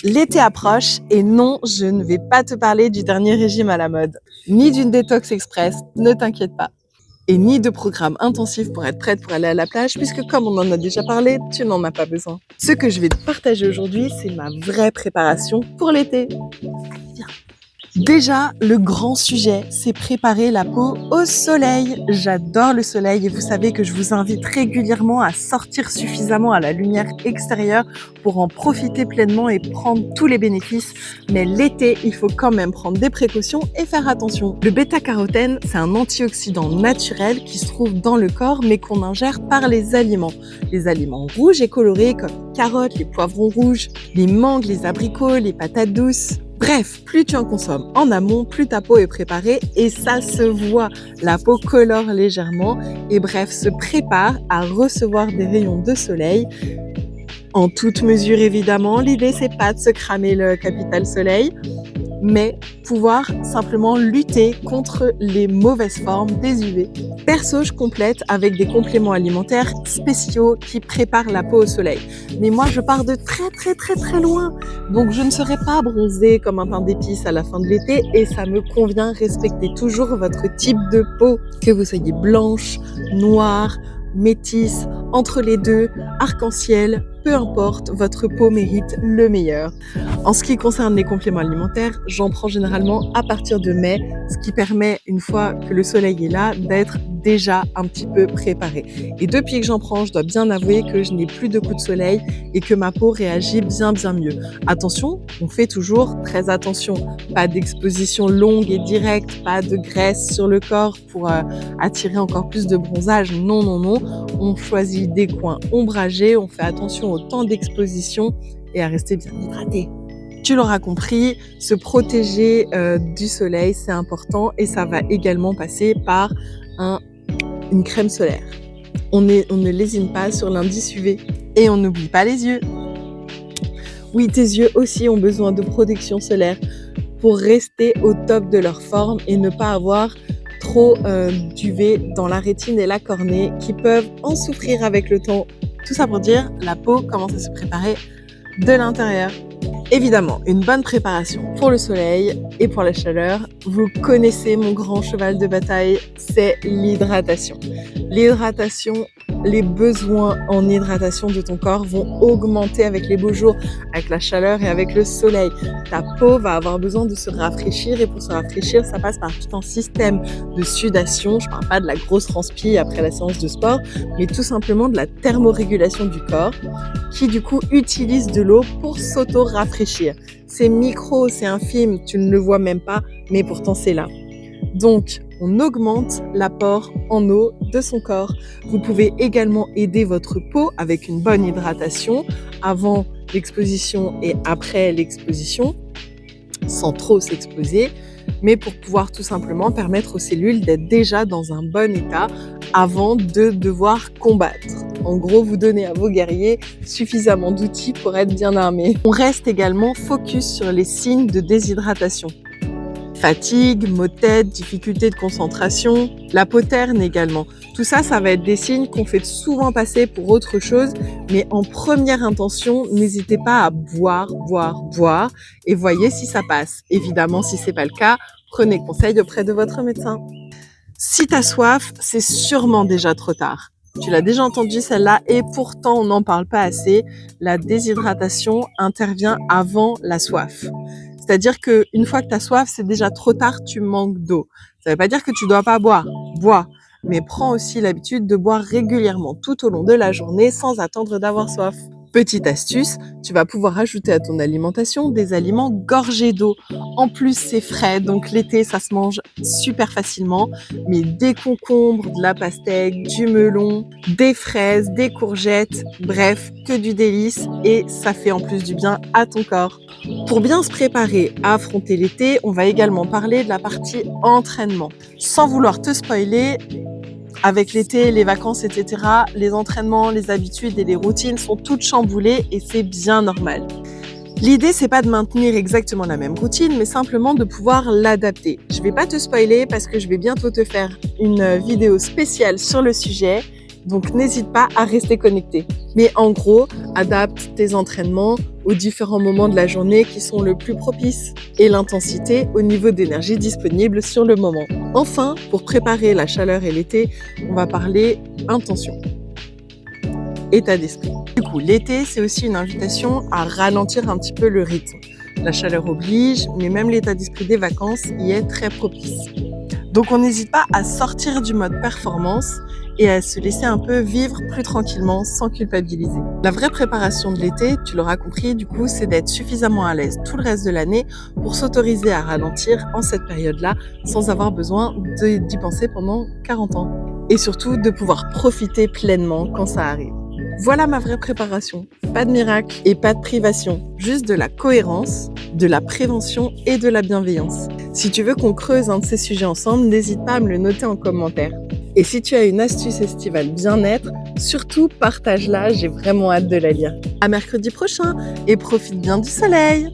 L'été approche et non, je ne vais pas te parler du dernier régime à la mode, ni d'une détox express, ne t'inquiète pas, et ni de programme intensif pour être prête pour aller à la plage, puisque comme on en a déjà parlé, tu n'en as pas besoin. Ce que je vais te partager aujourd'hui, c'est ma vraie préparation pour l'été. Viens. Déjà, le grand sujet, c'est préparer la peau au soleil. J'adore le soleil et vous savez que je vous invite régulièrement à sortir suffisamment à la lumière extérieure pour en profiter pleinement et prendre tous les bénéfices. Mais l'été, il faut quand même prendre des précautions et faire attention. Le bêta-carotène, c'est un antioxydant naturel qui se trouve dans le corps mais qu'on ingère par les aliments. Les aliments rouges et colorés comme les carottes, les poivrons rouges, les mangues, les abricots, les patates douces. Bref, plus tu en consommes en amont, plus ta peau est préparée et ça se voit. La peau colore légèrement et bref, se prépare à recevoir des rayons de soleil. En toute mesure évidemment, l'idée c'est pas de se cramer le capital soleil, mais pouvoir simplement lutter contre les mauvaises formes des UV. Perso, je complète avec des compléments alimentaires spéciaux qui préparent la peau au soleil. Mais moi, je pars de très loin. Donc, je ne serai pas bronzée comme un pain d'épices à la fin de l'été et ça me convient. Respectez toujours votre type de peau. Que vous soyez blanche, noire, métisse, entre les deux, arc-en-ciel, peu importe, votre peau mérite le meilleur. En ce qui concerne les compléments alimentaires, j'en prends généralement à partir de mai, ce qui permet, une fois que le soleil est là, d'être déjà un petit peu préparée. Et depuis que j'en prends, je dois bien avouer que je n'ai plus de coups de soleil et que ma peau réagit bien mieux. Attention, on fait toujours très attention. Pas d'exposition longue et directe, pas de graisse sur le corps pour attirer encore plus de bronzage. Non. On choisit des coins ombragés, on fait attention au temps d'exposition et à rester bien hydraté. Tu l'auras compris, se protéger du soleil, c'est important et ça va également passer par une crème solaire. On ne lésine pas sur l'indice UV et on n'oublie pas les yeux. Oui, tes yeux aussi ont besoin de protection solaire pour rester au top de leur forme et ne pas avoir trop d'UV dans la rétine et la cornée qui peuvent en souffrir avec le temps. Tout ça pour dire, la peau commence à se préparer de l'intérieur. Évidemment, une bonne préparation pour le soleil et pour la chaleur. Vous connaissez mon grand cheval de bataille, c'est l'hydratation. L'hydratation, les besoins en hydratation de ton corps vont augmenter avec les beaux jours, avec la chaleur et avec le soleil. Ta peau va avoir besoin de se rafraîchir et pour se rafraîchir, ça passe par tout un système de sudation. Je ne parle pas de la grosse transpi après la séance de sport, mais tout simplement de la thermorégulation du corps qui du coup utilise de l'eau pour s'auto-rafraîchir. C'est micro, c'est infime, tu ne le vois même pas, mais pourtant c'est là. Donc, on augmente l'apport en eau de son corps. Vous pouvez également aider votre peau avec une bonne hydratation avant l'exposition et après l'exposition, sans trop s'exposer, mais pour pouvoir tout simplement permettre aux cellules d'être déjà dans un bon état avant de devoir combattre. En gros, vous donnez à vos guerriers suffisamment d'outils pour être bien armés. On reste également focus sur les signes de déshydratation. Fatigue, maux de tête, difficulté de concentration, la peau terne également. Tout ça, ça va être des signes qu'on fait souvent passer pour autre chose, mais en première intention, n'hésitez pas à boire et voyez si ça passe. Évidemment, si c'est pas le cas, prenez conseil auprès de votre médecin. Si t'as soif, c'est sûrement déjà trop tard. Tu l'as déjà entendu celle-là et pourtant on n'en parle pas assez. La déshydratation intervient avant la soif. C'est-à-dire qu'une fois que tu as soif, c'est déjà trop tard, tu manques d'eau. Ça ne veut pas dire que tu ne dois pas boire, bois. Mais prends aussi l'habitude de boire régulièrement tout au long de la journée sans attendre d'avoir soif. Petite astuce, tu vas pouvoir ajouter à ton alimentation des aliments gorgés d'eau. En plus, c'est frais, donc l'été, ça se mange super facilement. Mais des concombres, de la pastèque, du melon, des fraises, des courgettes, bref, que du délice et ça fait en plus du bien à ton corps. Pour bien se préparer à affronter l'été, on va également parler de la partie entraînement. Sans vouloir te spoiler, avec l'été, les vacances, etc., les entraînements, les habitudes et les routines sont toutes chamboulées et c'est bien normal. L'idée, c'est pas de maintenir exactement la même routine, mais simplement de pouvoir l'adapter. Je vais pas te spoiler parce que je vais bientôt te faire une vidéo spéciale sur le sujet, Donc n'hésite pas à rester connecté. Mais en gros, adapte tes entraînements aux différents moments de la journée qui sont le plus propices et l'intensité au niveau d'énergie disponible sur le moment. Enfin, pour préparer la chaleur et l'été, on va parler intention, état d'esprit. Du coup, l'été, c'est aussi une invitation à ralentir un petit peu le rythme. La chaleur oblige, mais même l'état d'esprit des vacances y est très propice. Donc on n'hésite pas à sortir du mode performance et à se laisser un peu vivre plus tranquillement sans culpabiliser. La vraie préparation de l'été, tu l'auras compris, du coup, c'est d'être suffisamment à l'aise tout le reste de l'année pour s'autoriser à ralentir en cette période-là sans avoir besoin d'y penser pendant 40 ans. Et surtout de pouvoir profiter pleinement quand ça arrive. Voilà ma vraie préparation. Pas de miracle et pas de privation. Juste de la cohérence, de la prévention et de la bienveillance. Si tu veux qu'on creuse un de ces sujets ensemble, n'hésite pas à me le noter en commentaire. Et si tu as une astuce estivale bien-être, surtout partage-la, j'ai vraiment hâte de la lire. À mercredi prochain et profite bien du soleil!